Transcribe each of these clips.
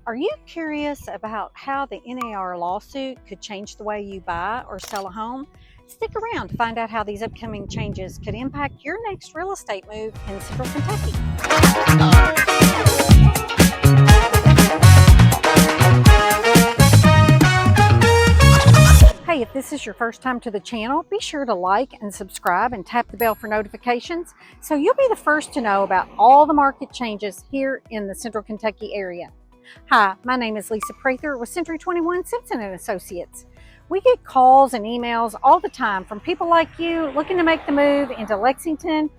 Are you curious about how the NAR lawsuit could change the way you buy or sell a home? Stick around to find out how these upcoming changes could impact your next real estate move in Central Kentucky. Hey, if this is your first time to the channel, be sure to like and subscribe and tap the bell for notifications so you'll be the first to know about all the market changes here in the Central Kentucky area. Hi, my name is Lisa Prather with Century 21 Simpson and Associates. We get calls and emails all the time from people like you looking to make the move into Lexington,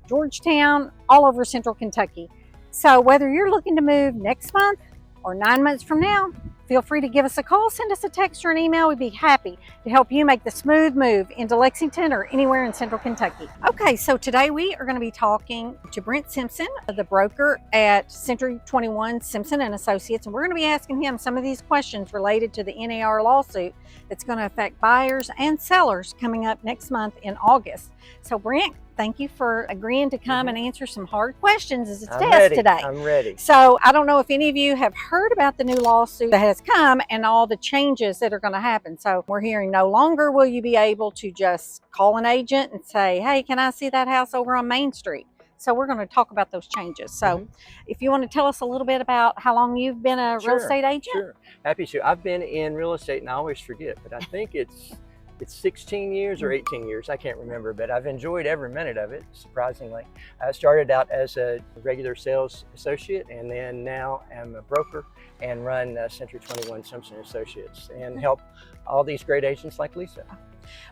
Georgetown, all over Central Kentucky. So whether you're looking to move next month or 9 months from now, feel free to give us a call, send us a text or an email. We'd be happy to help you make the smooth move into Lexington or anywhere in Central Kentucky. Okay, so today we are going to be talking to Brent Simpson, the broker at Century 21 Simpson and Associates, and we're going to be asking him some of these questions related to the NAR lawsuit that's going to affect buyers and sellers coming up next month in August. So Brent, thank you for agreeing to come and answer some hard questions as a test today. I'm ready. So I don't know if any of you have heard about the new lawsuit that has come and all the changes that are going to happen. So we're hearing no longer will you be able to just call an agent and say, hey, can I see that house over on Main Street? So we're going to talk about those changes. So if you want to tell us a little bit about how long you've been a real estate agent? Sure, happy to. I've been in real estate, and I always forget, but I think it's 16 years or 18 years, I can't remember, but I've enjoyed every minute of it, surprisingly. I started out as a regular sales associate, and then now I'm a broker and run Century 21 Simpson and Associates and help all these great agents like Lisa.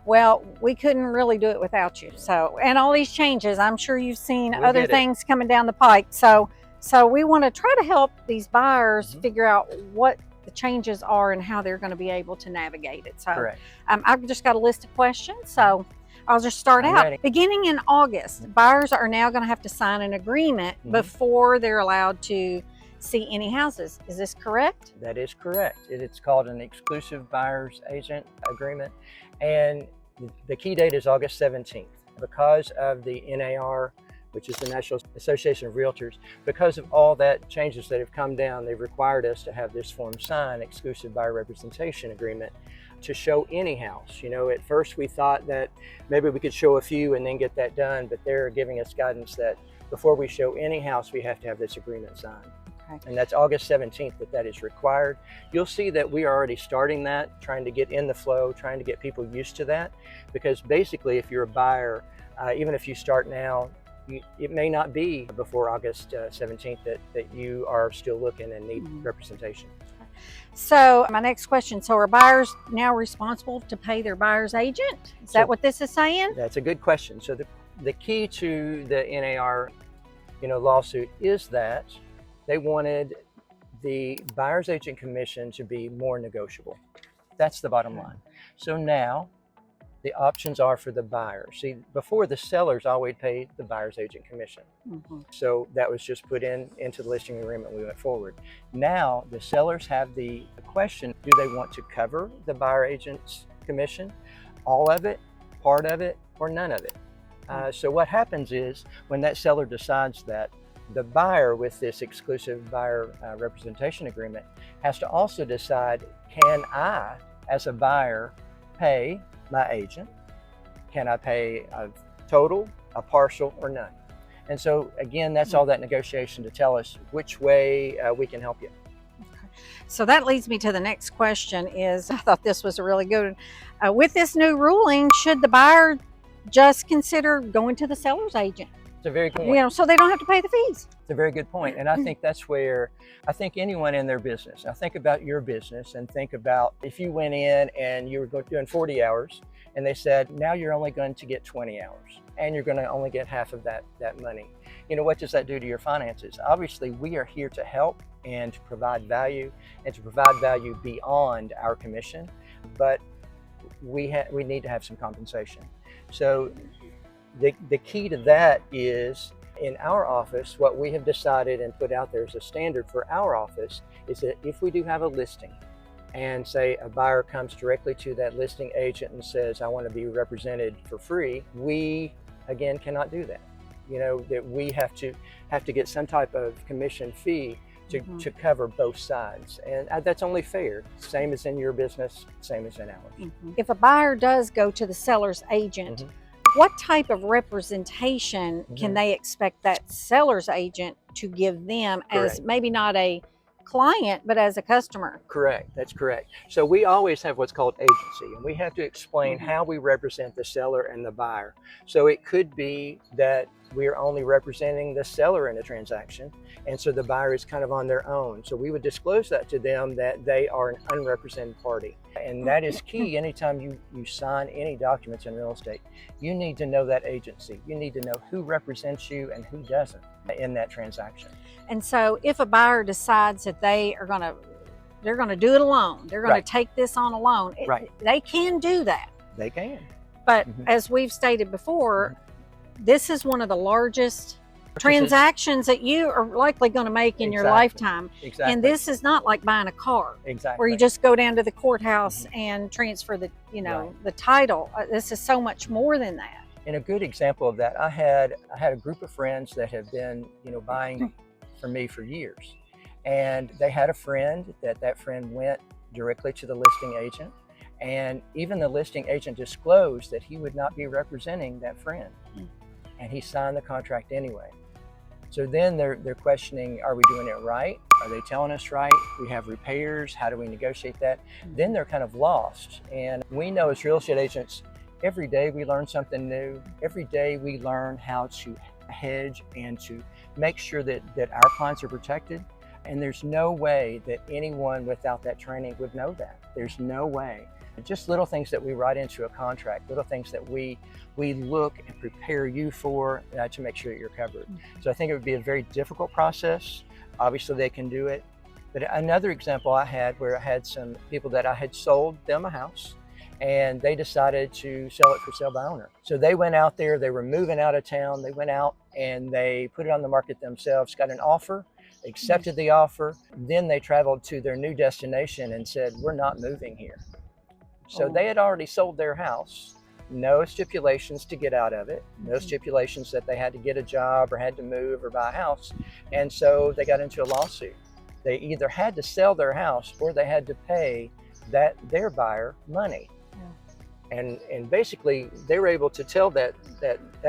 Well, we couldn't really do it without you. So, and all these changes, I'm sure you've seen other things coming down the pike. So we want to try to help these buyers figure out what the changes are and how they're going to be able to navigate it. So I've just got a list of questions. So I'll just start out. Ready. Beginning in August, buyers are now going to have to sign an agreement before they're allowed to see any houses. Is this correct? That is correct. It's called an exclusive buyer's agent agreement. And the key date is August 17th. Because of the NAR, which is the National Association of Realtors, because of all that changes that have come down, they've required us to have this form signed, exclusive buyer representation agreement, to show any house. You know, at first we thought that maybe we could show a few and then get that done, but they're giving us guidance that before we show any house, we have to have this agreement signed. And that's August 17th that is required. You'll see that we are already starting that, trying to get in the flow, trying to get people used to that, because basically if you're a buyer, even if you start now, it may not be before August 17th that you are still looking and need representation. So my next question, so are buyers now responsible to pay their buyer's agent? Is that what this is saying? That's a good question. So the key to the NAR lawsuit is that they wanted the buyer's agent commission to be more negotiable. That's the bottom line. So now the options are for the buyer. See, before the sellers always paid the buyer's agent commission. So that was just put into the listing agreement when we went forward. Now the sellers have the question, do they want to cover the buyer agent's commission, all of it, part of it, or none of it? So what happens is when that seller decides that, the buyer with this exclusive buyer representation agreement has to also decide, can I, as a buyer, pay my agent? Can I pay a total, a partial, or none? And so again, that's all that negotiation to tell us which way we can help you. So that leads me to the next question is, I thought this was a really good one. With this new ruling, should the buyer just consider going to the seller's agent? It's a very good point. So they don't have to pay the fees. It's a very good point. And I think that's where I think anyone in their business, now think about your business and think about if you went in and you were doing 40 hours and they said, now you're only going to get 20 hours and you're going to only get half of that money. You know, what does that do to your finances? Obviously, we are here to help and to provide value and to provide value beyond our commission, but we need to have some compensation. So the key to that is in our office, what we have decided and put out there as a standard for our office is that if we do have a listing and say a buyer comes directly to that listing agent and says, I want to be represented for free, we again cannot do that. You know, that we have to get some type of commission fee to cover both sides. And that's only fair. Same as in your business, same as in ours. If a buyer does go to the seller's agent, what type of representation can they expect that seller's agent to give them as maybe not a client, but as a customer? Correct. That's correct. So we always have what's called agency, and we have to explain how we represent the seller and the buyer. So it could be that we're only representing the seller in a transaction, and so the buyer is kind of on their own. So we would disclose that to them, that they are an unrepresented party. And that is key. Anytime you sign any documents in real estate, you need to know that agency. You need to know who represents you and who doesn't in that transaction. And so if a buyer decides that they're going to do it alone, they're going to take this on alone, they can do that. They can. But as we've stated before, this is one of the largest transactions that you are likely going to make in your lifetime. And this is not like buying a car, where you just go down to the courthouse and transfer the, the title. This is so much more than that. And a good example of that, I had a group of friends that have been, buying from me for years. And they had a friend that friend went directly to the listing agent. And even the listing agent disclosed that he would not be representing that friend. And he signed the contract anyway. So then they're questioning, are we doing it right? Are they telling us right? We have repairs, how do we negotiate that? Then they're kind of lost. And we know as real estate agents, every day we learn something new. Every day we learn how to hedge and to make sure that our clients are protected. And there's no way that anyone without that training would know that. There's no way. Just little things that we write into a contract, little things that we look and prepare you for to make sure that you're covered. So I think it would be a very difficult process. Obviously they can do it. But another example I had, where I had some people that I had sold them a house, and they decided to sell it for sale by owner. So they went out there, they were moving out of town, they went out and they put it on the market themselves, got an offer, accepted the offer, then they traveled to their new destination and said, we're not moving here. So they had already sold their house, no stipulations to get out of it, no stipulations that they had to get a job or had to move or buy a house. And so they got into a lawsuit. They either had to sell their house or they had to pay their buyer money. And basically they were able to tell that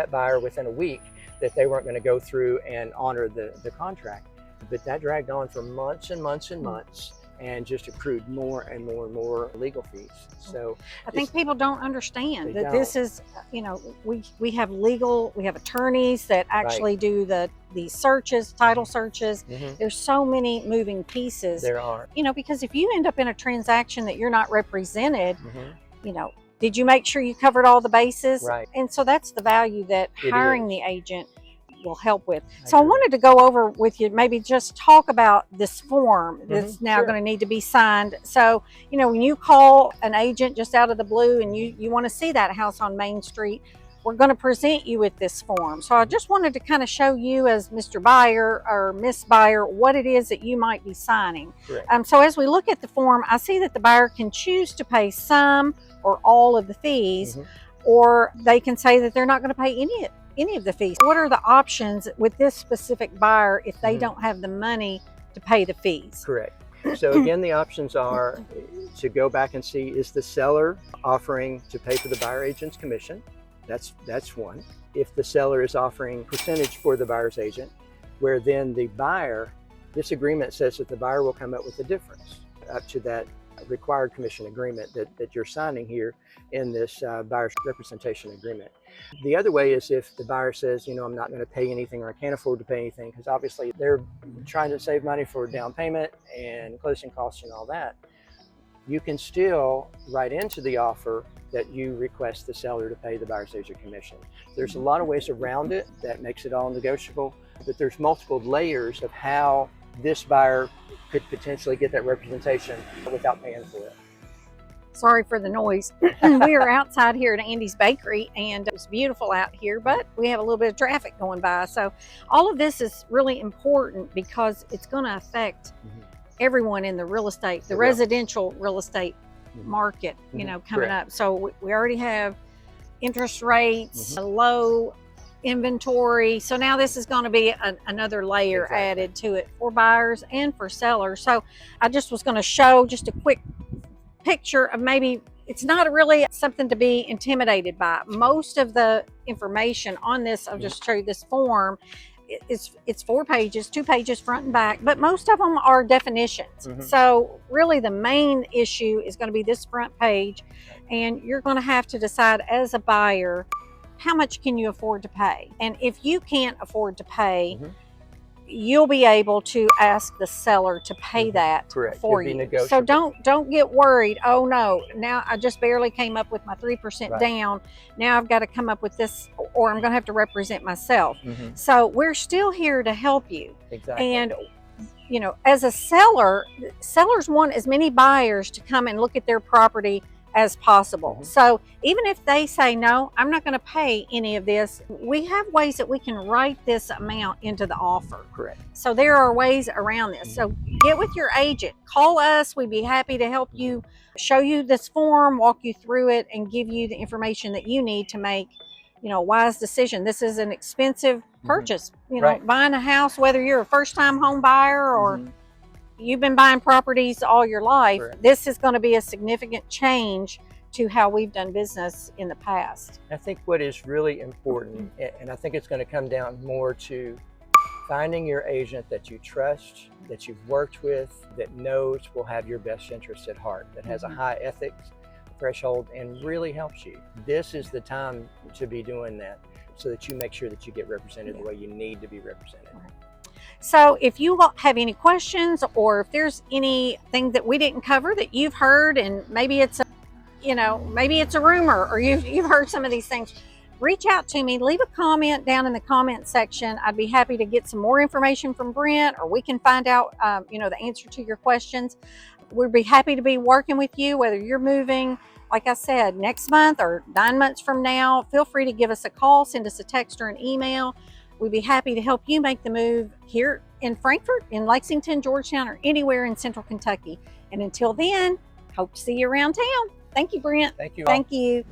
buyer within a week that they weren't going to go through and honor the contract. But that dragged on for months and months and months, and just accrued more and more and more legal fees. So I think people don't understand that this is, we have attorneys that actually do the searches, title searches. There's so many moving pieces. There are. Because if you end up in a transaction that you're not represented, did you make sure you covered all the bases? Right. And so that's the value that hiring the agent will help with. So I wanted to go over with you, maybe just talk about this form that's now going to need to be signed. So, when you call an agent just out of the blue and you want to see that house on Main Street, we're going to present you with this form. So I just wanted to kind of show you, as Mr. Buyer or Miss Buyer, what it is that you might be signing. So as we look at the form, I see that the buyer can choose to pay some or all of the fees, or they can say that they're not going to pay any of the fees. What are the options with this specific buyer if they don't have the money to pay the fees? Correct. So again, the options are to go back and see, is the seller offering to pay for the buyer agent's commission? That's one. If the seller is offering percentage for the buyer's agent, where then the buyer, this agreement says that the buyer will come up with the difference up to that required commission agreement that you're signing here in this buyer's representation agreement. The other way is if the buyer says, I'm not going to pay anything, or I can't afford to pay anything, because obviously they're trying to save money for down payment and closing costs and all that. You can still write into the offer that you request the seller to pay the buyer's agent commission. There's a lot of ways around it that makes it all negotiable, but there's multiple layers of how this buyer could potentially get that representation without paying for it. Sorry for the noise. We are outside here at Andy's Bakery, and it's beautiful out here, but we have a little bit of traffic going by. So all of this is really important because it's going to affect everyone in the real estate, the residential real estate market, coming up. So we already have interest rates low, inventory. So now this is going to be another layer added to it for buyers and for sellers. So I just was going to show just a quick picture of, maybe it's not really something to be intimidated by. Most of the information on this, I'll just show you this form, it's 4 pages, 2 pages front and back, but most of them are definitions. So really the main issue is going to be this front page, and you're going to have to decide as a buyer, how much can you afford to pay? And if you can't afford to pay, you'll be able to ask the seller to pay that for you. So don't get worried. Oh no, now I just barely came up with my 3% down. Now I've got to come up with this, or I'm going to have to represent myself. So we're still here to help you. And you know, as a seller, sellers want as many buyers to come and look at their property as possible. So even if they say, no, I'm not going to pay any of this, we have ways that we can write this amount into the offer. So there are ways around this. So get with your agent, call us. We'd be happy to help you, show you this form, walk you through it, and give you the information that you need to make, you know, a wise decision. This is an expensive purchase. You know, buying a house, whether you're a first-time home buyer or you've been buying properties all your life, this is going to be a significant change to how we've done business in the past. I think what is really important, and I think it's going to come down more to finding your agent that you trust, that you've worked with, that knows will have your best interests at heart, that has a high ethics threshold and really helps you. This is the time to be doing that, so that you make sure that you get represented the way you need to be represented. So if you have any questions, or if there's anything that we didn't cover that you've heard, and maybe it's a, you know, maybe it's a rumor, or you've heard some of these things, reach out to me, leave a comment down in the comment section. I'd be happy to get some more information from Brent, or we can find out, you know, the answer to your questions. We'd be happy to be working with you, whether you're moving, like I said, next month or 9 months from now. Feel free to give us a call, send us a text or an email. We'd be happy to help you make the move here in Frankfort, in Lexington, Georgetown, or anywhere in Central Kentucky. And until then, hope to see you around town. Thank you, Brent. Thank you all. Thank you.